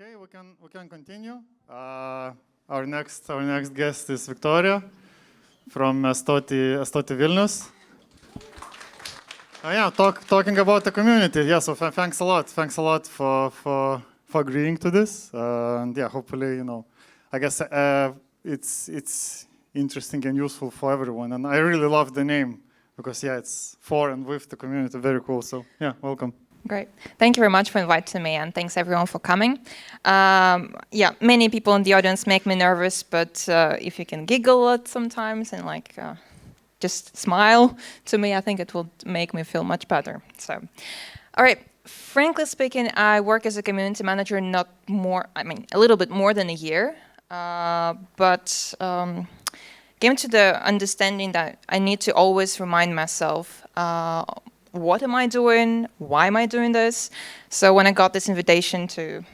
Okay, we can continue. Our next guest is Victoria from Estoty Vilnius. Yeah, talking about the community. Yeah, so thanks a lot. Thanks a lot for agreeing to this. And yeah, hopefully, I guess it's interesting and useful for everyone. And I really love the name because yeah, it's for and with the community. Very cool. So yeah, welcome. Great. Thank you very much for inviting me, and thanks everyone for coming. Yeah, many people in the audience make me nervous, but if you can giggle a lot sometimes and just smile to me, I think it will make me feel much better. So, all right. Frankly speaking, I work as a community manager a little bit more than a year, but came to the understanding that I need to always remind myself what am I doing? Why am I doing this? So when I got this invitation to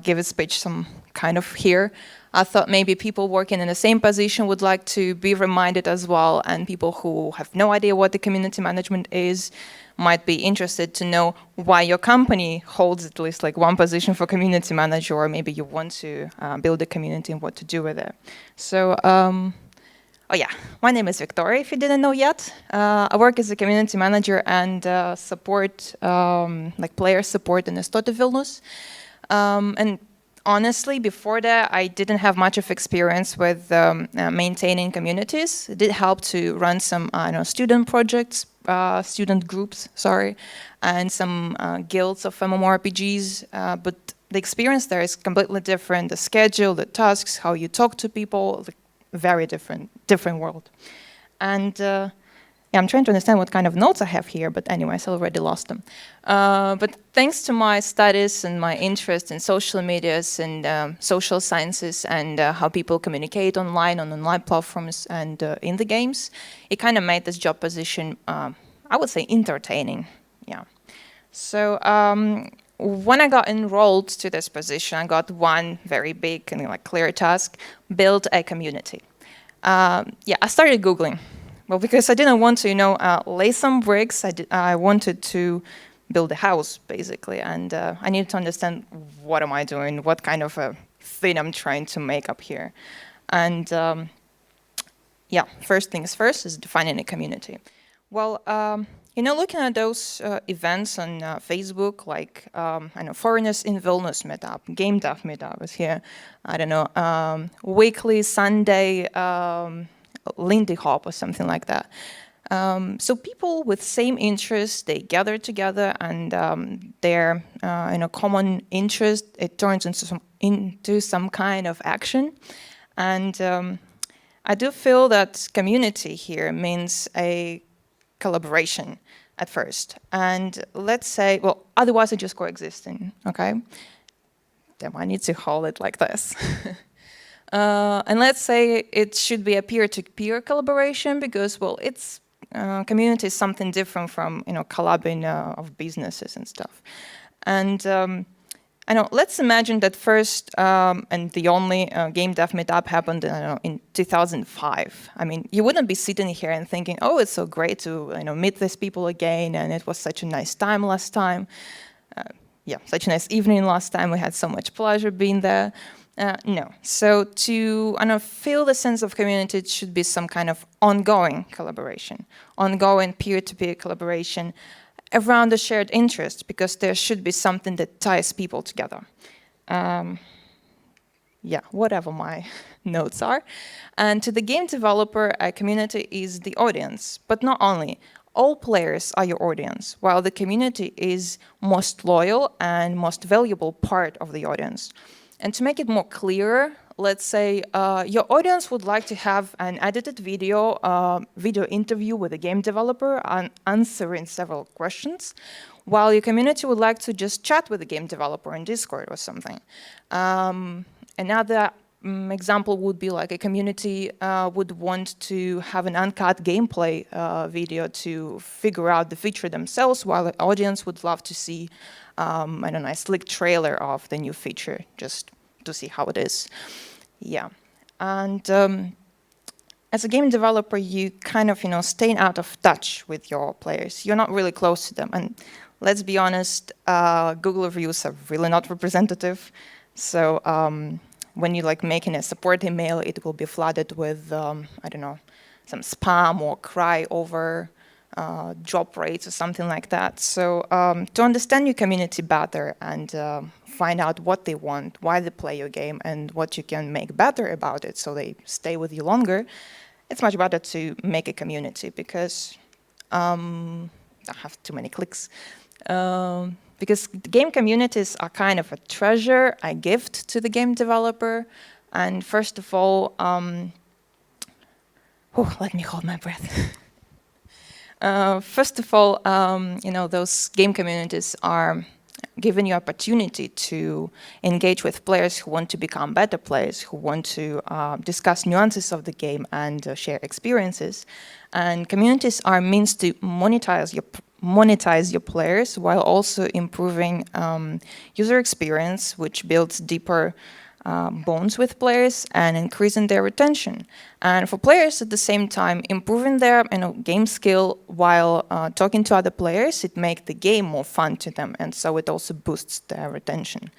give a speech some kind of here, I thought maybe people working in the same position would like to be reminded as well, and people who have no idea what the community management is might be interested to know why your company holds at least like one position for community manager, or maybe you want to build a community and what to do with it. So oh yeah, my name is Victoria, if you didn't know yet. I work as a community manager and support, player support in Estoty Vilnius. And honestly, before that, I didn't have much of experience with maintaining communities. It did help to run some student projects, student groups, and some guilds of MMORPGs, but the experience there is completely different. The schedule, the tasks, how you talk to people, very different world. And yeah, I'm trying to understand what kind of notes I have here, but anyways, I already lost them. But thanks to my studies and my interest in social medias and social sciences and how people communicate online, on online platforms and in the games, it kind of made this job position, I would say, entertaining. Yeah. So when I got enrolled to this position, I got one very big and clear task: build a community. Yeah, I started Googling. Well, because I didn't want to, lay some bricks. I wanted to build a house, basically, and I needed to understand what am I doing, what kind of a thing I'm trying to make up here. And yeah, first things first is defining a community. Well, looking at those events on Facebook, like, Foreigners in Vilnius Meetup, Gamedev Meetup is here, I don't know, weekly Sunday Lindy Hop or something like that. So people with same interests, they gather together, and their common interest, it turns into some kind of action. And I do feel that community here means a collaboration at first, and let's say, well, otherwise it's just coexisting, okay? Damn, I need to hold it like this. And let's say it should be a peer-to-peer collaboration because, well, it's community is something different from collabing of businesses and stuff. And let's imagine that first and the only Game Dev Meetup happened in 2005. I mean, you wouldn't be sitting here and thinking, oh, it's so great to meet these people again, and it was such a nice time last time. Yeah, such a nice evening last time. We had so much pleasure being there. No. So to feel the sense of community, it should be some kind of ongoing collaboration, ongoing peer-to-peer collaboration around a shared interest, because there should be something that ties people together. Yeah, whatever my notes are. And to the game developer, a community is the audience, but not only. All players are your audience, while the community is most loyal and most valuable part of the audience. And to make it more clear, let's say your audience would like to have an edited video interview with a game developer and answering several questions, while your community would like to just chat with a game developer in Discord or something. Another example would be like a community would want to have an uncut gameplay video to figure out the feature themselves, while the audience would love to see a slick trailer of the new feature, just to see how it is. Yeah. And as a game developer, you kind of, staying out of touch with your players. You're not really close to them. And let's be honest, Google reviews are really not representative. So when you like making a support email, it will be flooded with, I don't know, some spam or cry over drop rates or something like that. So to understand your community better and find out what they want, why they play your game, and what you can make better about it so they stay with you longer, it's much better to make a community because I have too many clicks. Because game communities are kind of a treasure, a gift to the game developer. And first of all, let me hold my breath. First of all, those game communities are giving you opportunity to engage with players who want to become better players, who want to discuss nuances of the game and share experiences. And communities are means to monetize your players while also improving user experience, which builds deeper bonds with players and increasing their retention. And for players at the same time, improving their game skill while talking to other players, it makes the game more fun to them, and so it also boosts their retention.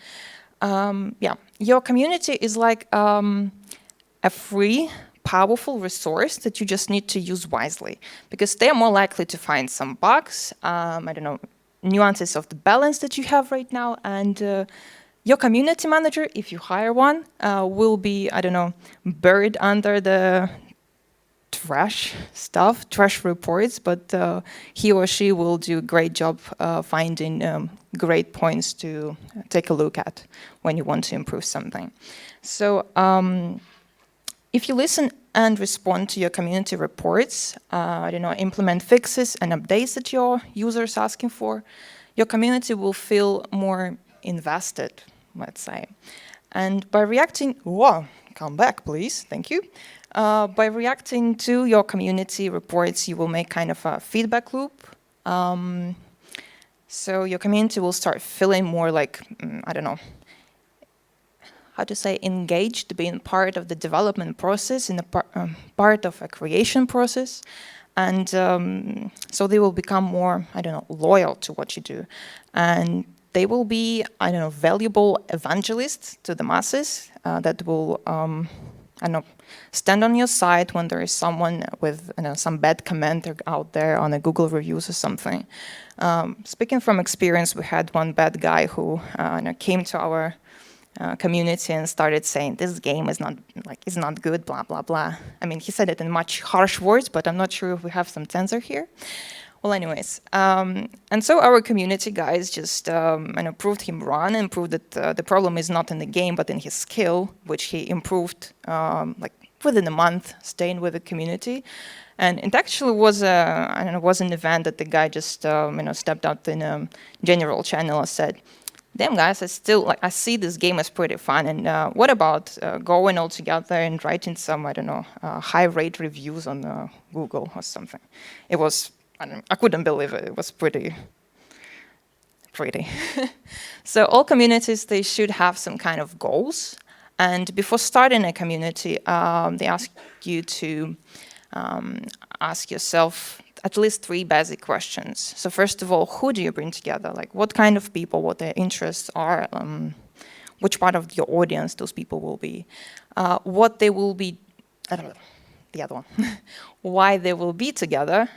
Your community is like a free, powerful resource that you just need to use wisely, because they're more likely to find some bugs, nuances of the balance that you have right now, and your community manager, if you hire one, will be, buried under the trash reports, but he or she will do a great job finding great points to take a look at when you want to improve something. So if you listen and respond to your community reports, implement fixes and updates that your users are asking for, your community will feel more invested, let's say. And by reacting, come back, please, thank you. By reacting to your community reports, you will make kind of a feedback loop. So your community will start feeling more like, engaged, being part of the development process, in a part of a creation process. And so they will become more, loyal to what you do. And they will be, valuable evangelists to the masses that will, stand on your side when there is someone with, some bad commenter out there on a Google reviews or something. Speaking from experience, we had one bad guy who came to our community and started saying this game is not good, blah blah blah. I mean, he said it in much harsh words, but I'm not sure if we have some censor here. Well, anyways, and so our community guys just proved him wrong and proved that the problem is not in the game but in his skill, which he improved within a month, staying with the community. And it actually was an event that the guy just stepped out in a general channel and said, "Damn guys, I see this game as pretty fun. And what about going all together and writing some high-rate reviews on Google or something?" It was. I couldn't believe it. It was pretty. So all communities, they should have some kind of goals. And before starting a community, they ask you to ask yourself at least 3 basic questions. So first of all, who do you bring together? Like what kind of people, what their interests are, which part of your audience those people will be, what they will be, the other one, why they will be together.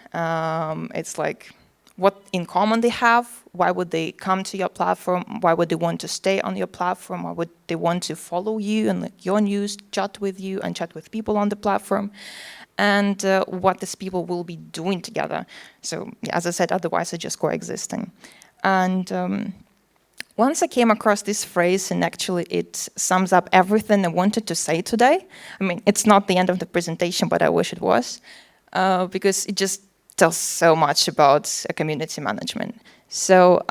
It's like what in common they have, why would they come to your platform, why would they want to stay on your platform, why would they want to follow you and your news, chat with you and chat with people on the platform, and what these people will be doing together. So as I said, otherwise they're just coexisting. And once I came across this phrase, and actually it sums up everything I wanted to say today. I mean, it's not the end of the presentation, but I wish it was, because it just tells so much about community management. So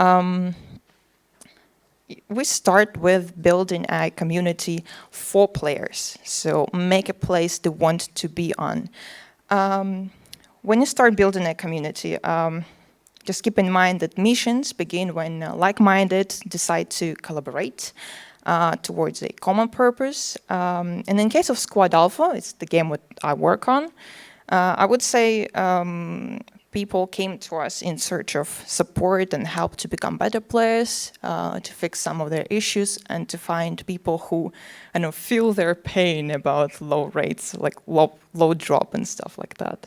we start with building a community for players. So make a place they want to be on. When you start building a community, just keep in mind that missions begin when like-minded decide to collaborate towards a common purpose. And in case of Squad Alpha, it's the game that I work on, I would say People came to us in search of support and help to become better players, to fix some of their issues, and to find people who, feel their pain about low rates, like low drop and stuff like that.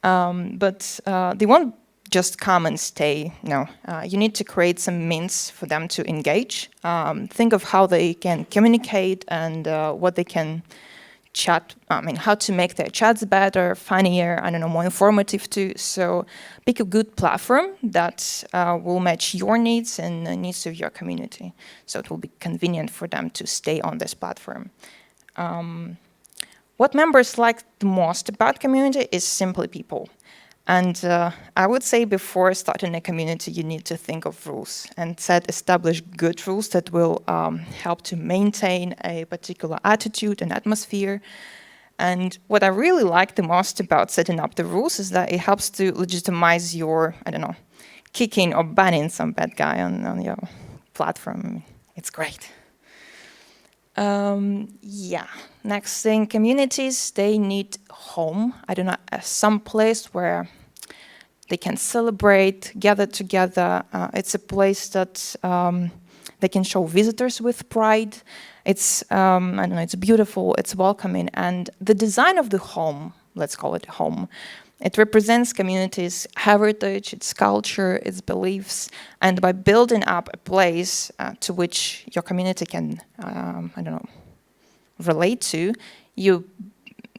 But they won't just come and stay. No, you need to create some means for them to engage. Think of how they can communicate and what they can chat, how to make their chats better, funnier, more informative too. So pick a good platform that will match your needs and the needs of your community. So it will be convenient for them to stay on this platform. What members like the most about community is simply people. And I would say before starting a community, you need to think of rules and establish good rules that will help to maintain a particular attitude and atmosphere. And what I really like the most about setting up the rules is that it helps to legitimize your, kicking or banning some bad guy on your platform. It's great. Next thing, communities, they need home. Some place where they can celebrate, gather together. It's a place that they can show visitors with pride. It's, it's beautiful, it's welcoming. And the design of the home, let's call it home, it represents community's heritage, its culture, its beliefs, and by building up a place to which your community can, relate to, you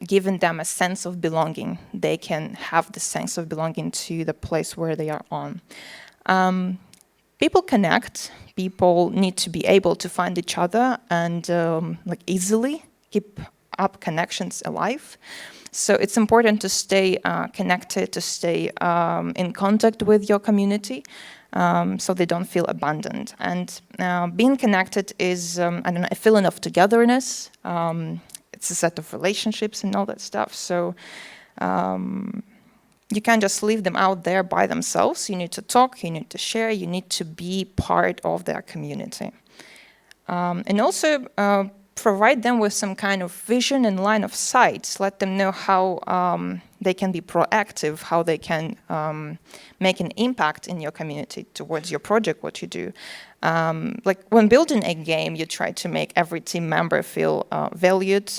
giving them a sense of belonging. They can have the sense of belonging to the place where they are on. People connect. People need to be able to find each other and easily keep up connections alive. So it's important to stay connected, to stay in contact with your community, so they don't feel abandoned. And being connected is, a feeling of togetherness. It's a set of relationships and all that stuff. So you can't just leave them out there by themselves. You need to talk, you need to share, you need to be part of their community. And also provide them with some kind of vision and line of sight. Let them know how they can be proactive, how they can make an impact in your community towards your project, what you do. Like when building a game, you try to make every team member feel valued,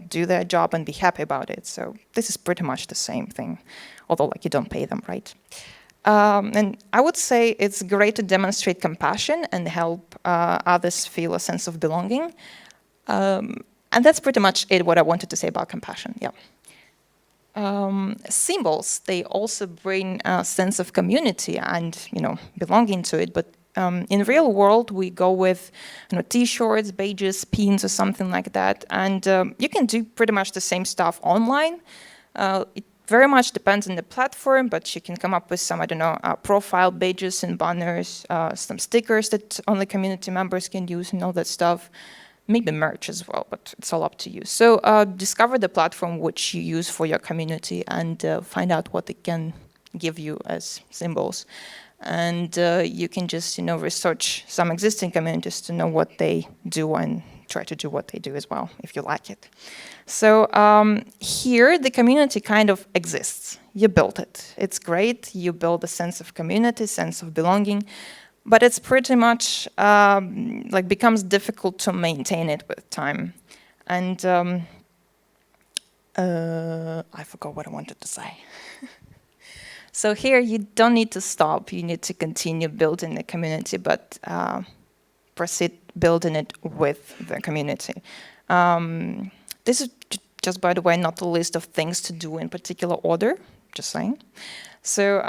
do their job and be happy about it. So this is pretty much the same thing, although you don't pay them, right? And I would say it's great to demonstrate compassion and help others feel a sense of belonging. And that's pretty much it, what I wanted to say about compassion, yeah. Symbols, they also bring a sense of community and, belonging to it. But in real world, we go with, t-shirts, badges, pins, or something like that. And you can do pretty much the same stuff online. It very much depends on the platform, but you can come up with some, profile badges and banners, some stickers that only community members can use and all that stuff. Maybe merch as well, but it's all up to you. So discover the platform which you use for your community and find out what it can give you as symbols. And you can just, research some existing communities to know what they do and try to do what they do as well, if you like it. So here, the community kind of exists. You built it. It's great. You build a sense of community, sense of belonging. But it's pretty much becomes difficult to maintain it with time. And I forgot what I wanted to say. So here you don't need to stop. You need to continue building the community, but proceed building it with the community. This is just, by the way, not a list of things to do in particular order, just saying. So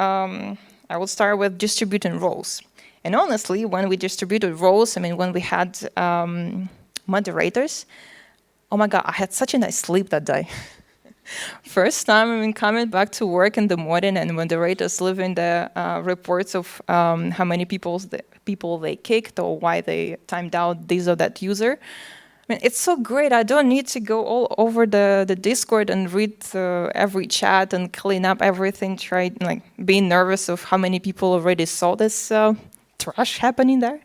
I will start with distributing roles. And honestly, when we distributed roles, when we had moderators, oh my God, I had such a nice sleep that day. First time, coming back to work in the morning and moderators leaving the reports of how many people they kicked or why they timed out this or that user. It's so great. I don't need to go all over the Discord and read every chat and clean up everything, being nervous of how many people already saw this trash happening there.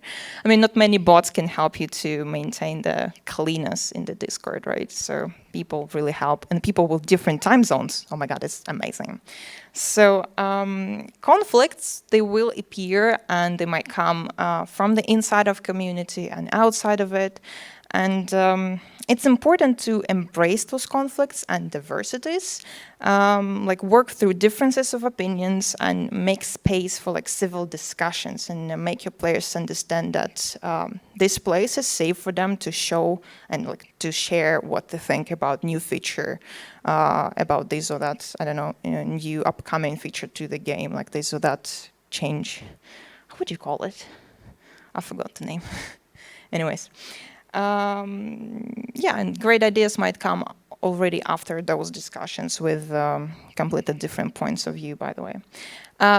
I mean, not many bots can help you to maintain the cleanness in the Discord, right? So people really help, and people with different time zones. Oh my God, it's amazing. So conflicts, they will appear, and they might come from the inside of community and outside of it. And it's important to embrace those conflicts and diversities, like work through differences of opinions and make space for like civil discussions, and make your players understand that this place is safe for them to show and like to share what they think about new feature, about this or that, I don't know, new upcoming feature to the game, like this or that change. How would you call it? I forgot the name. Anyways. Yeah, and great ideas might come already after those discussions with completely different points of view, by the way.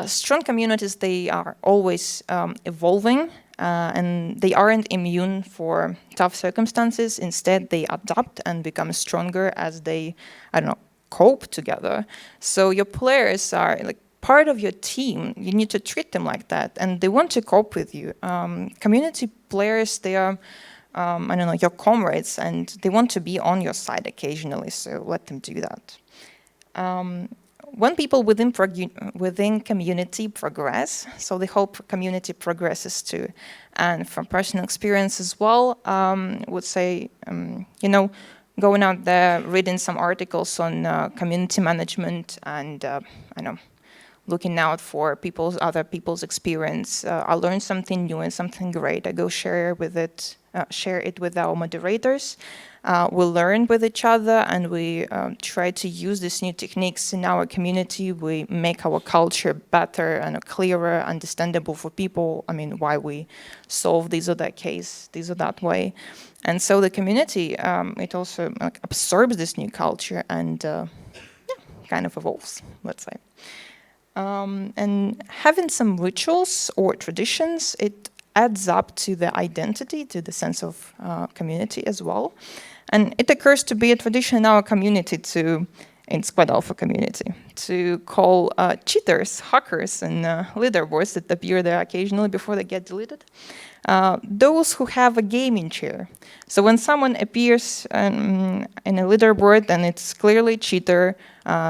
Strong communities, they are always evolving, and they aren't immune for tough circumstances. Instead, they adapt and become stronger as they, I don't know, cope together. So your players are like part of your team. You need to treat them like that, and they want to cope with you. Community players, they are I don't know, your comrades, and they want to be on your side occasionally, so let them do that. When people within community progress, so the whole community progresses too. And from personal experience as well, would say, you know, going out there, reading some articles on community management, and I know, looking out for other people's experience. I learned something new and something great. I go share it with our moderators. We learn with each other, and we try to use these new techniques in our community. We make our culture better and clearer, understandable for people. I mean, why we solve this or that case, this or that way. And so the community, it also absorbs this new culture and kind of evolves, let's say. And having some rituals or traditions, it adds up to the identity, to the sense of community as well. And it occurs to be a tradition in our community in Squad Alpha community, to call cheaters, hackers, and leaderboards that appear there occasionally before they get deleted, those who have a gaming chair. So when someone appears in a leaderboard and it's clearly cheater,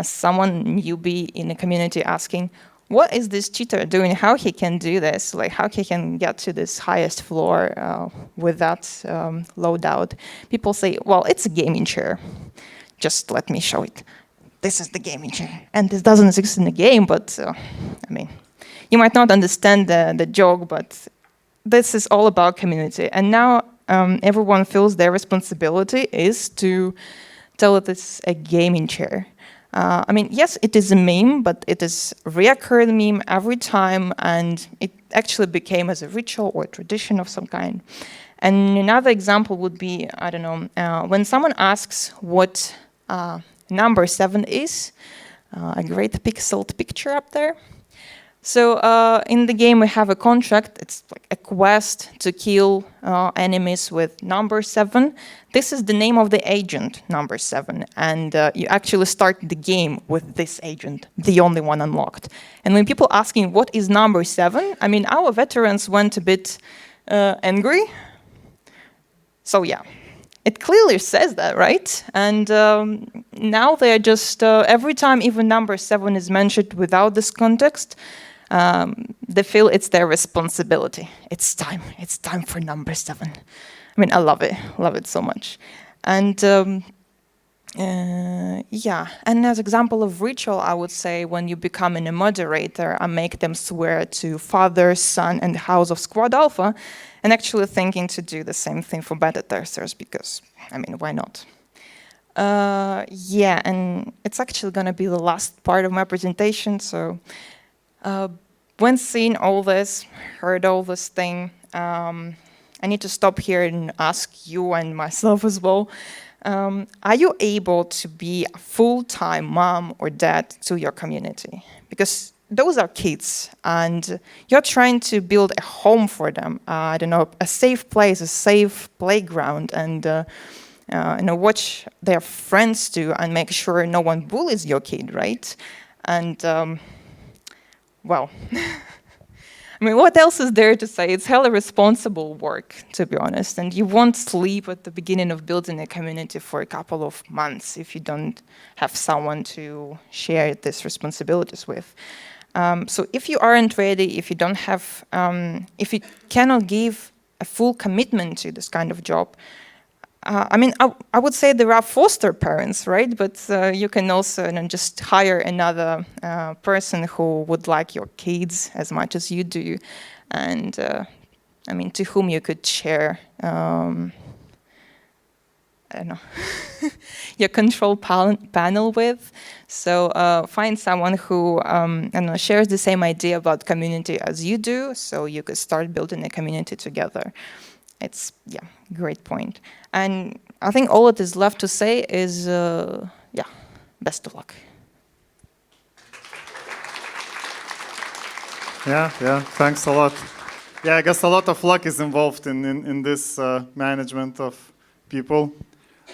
someone newbie in the community asking, what is this cheater doing? How he can do this? Like how he can get to this highest floor with that loadout? People say, well, it's a gaming chair. Just let me show it. This is the gaming chair. And this doesn't exist in the game, but I mean, you might not understand the joke, but this is all about community. And now everyone feels their responsibility is to tell it it's a gaming chair. I mean, yes, it is a meme, but it is a reoccurring meme every time, and it actually became as a ritual or a tradition of some kind. And another example would be, I don't know, when someone asks what number 7 is, a great pixeled picture up there. So in the game we have a contract, it's like a quest to kill enemies with number 7. This is the name of the agent, number 7, and you actually start the game with this agent, the only one unlocked. And when people asking what is number 7, I mean, our veterans went a bit angry. So yeah, it clearly says that, right? And now they're just, every time even number 7 is mentioned without this context, they feel it's their responsibility. It's time for number 7. I mean, I love it so much. And yeah, and as example of ritual, I would say when you become a moderator, I make them swear to Father, Son, and the House of Squad Alpha, and actually thinking to do the same thing for beta testers because, I mean, why not? Yeah, and it's actually going to be the last part of my presentation, so when seeing all this, heard all this thing, I need to stop here and ask you and myself as well, are you able to be a full-time mom or dad to your community? Because those are kids, and you're trying to build a home for them, I don't know, a safe place, a safe playground, and you know, watch their friends do and make sure no one bullies your kid, right? And well, I mean, what else is there to say? It's hella responsible work, to be honest. And you won't sleep at the beginning of building a community for a couple of months if you don't have someone to share these responsibilities with. So if you aren't ready, if you don't have, if you cannot give a full commitment to this kind of job, I mean, I would say there are foster parents, right? But you can also just hire another person who would like your kids as much as you do, and I mean, to whom you could share, I don't know, your control panel with. So find someone who, I don't know, shares the same idea about community as you do, so you could start building a community together. It's, yeah, great point. And I think all that is left to say is, yeah, best of luck. Yeah, thanks a lot. Yeah, I guess a lot of luck is involved in this management of people.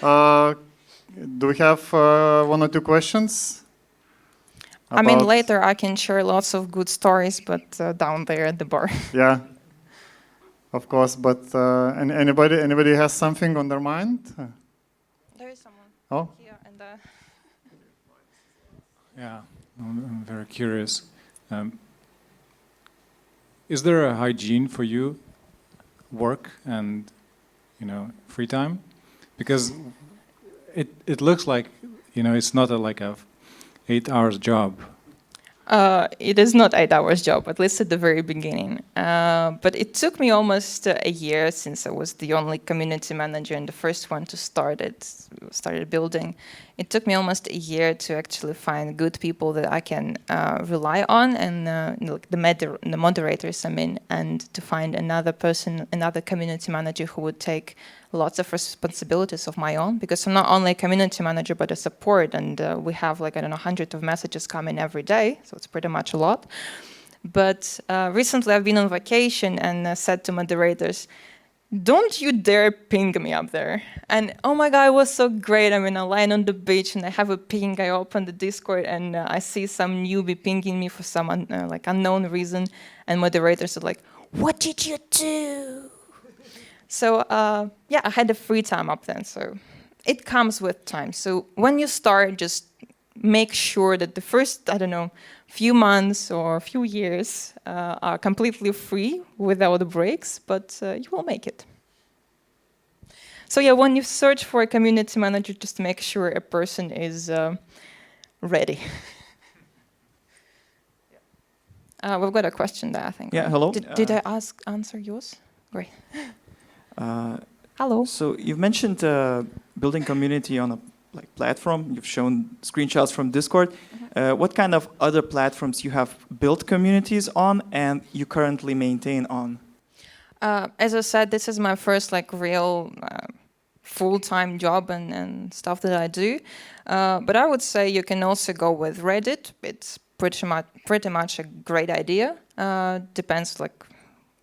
Do we have one or two questions? I mean, later I can share lots of good stories, but down there at the bar. Yeah, of course. But anybody has something on their mind? There is someone. Oh. Here and Yeah, I'm very curious. Is there a hygiene for you, work and, you know, free time? Because it looks like, you know, it's not like a 8 hours job. It is not 8 hours job, at least at the very beginning. But it took me almost a year, since I was the only community manager and the first one to started building. It took me almost a year to actually find good people that I can rely on, and the moderators, I mean, and to find another person, another community manager who would take lots of responsibilities of my own, because I'm not only a community manager but a support, and we have like, I don't know, hundreds of messages coming every day, so it's pretty much a lot. But recently I've been on vacation and said to moderators, don't you dare ping me up there. And oh my God, it was so great. I mean, I lie on the beach and I have a ping. I open the Discord and I see some newbie pinging me for some like unknown reason. And moderators are like, what did you do? So yeah, I had the free time up then. So it comes with time. So when you start, just make sure that the first, I don't know, few months or a few years are completely free without breaks, but you will make it. So yeah, when you search for a community manager, just make sure a person is ready. We've got a question there, I think. Yeah, hello. Did I answer yours? Great. Hello. So you've mentioned building community on a platform. You've shown screenshots from Discord. What kind of other platforms you have built communities on and you currently maintain on? As I said, this is my first real full-time job and stuff that I do. But I would say you can also go with Reddit. It's pretty much a great idea. Depends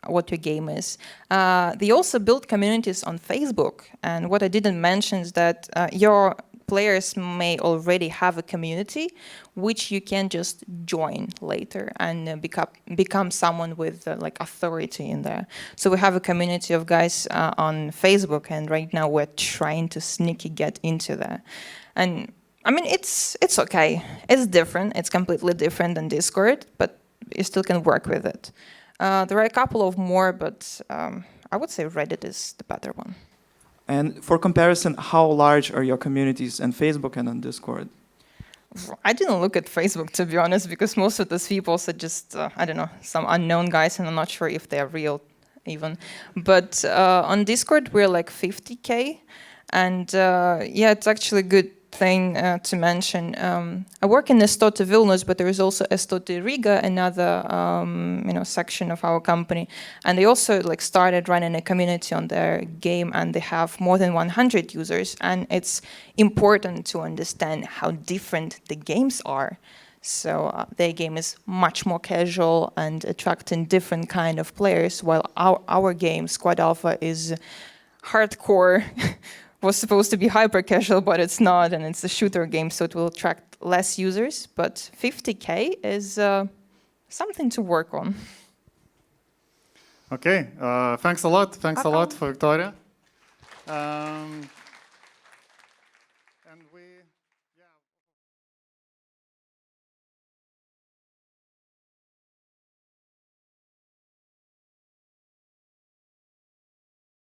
what your game is. They also build communities on Facebook. And what I didn't mention is that your players may already have a community which you can just join later and become someone with authority in there. So we have a community of guys on Facebook, and right now we're trying to sneaky get into there. And I mean, it's okay. It's different. It's completely different than Discord, but you still can work with it. There are a couple of more, but I would say Reddit is the better one. And for comparison, how large are your communities on Facebook and on Discord? I didn't look at Facebook, to be honest, because most of those people are just, I don't know, some unknown guys, and I'm not sure if they're real even. But on Discord, we're like 50K. And yeah, it's actually a good thing to mention. I work in Estoty Vilnius, but there is also Estoty Riga, another section of our company, and they also started running a community on their game, and they have more than 100 users. And it's important to understand how different the games are. So their game is much more casual and attracting different kind of players, while our game, Squad Alpha, is hardcore. Was supposed to be hyper casual, but it's not, and it's a shooter game, so it will attract less users. But 50K is something to work on. Okay, thanks a lot. Thanks a lot Welcome. for Victoria.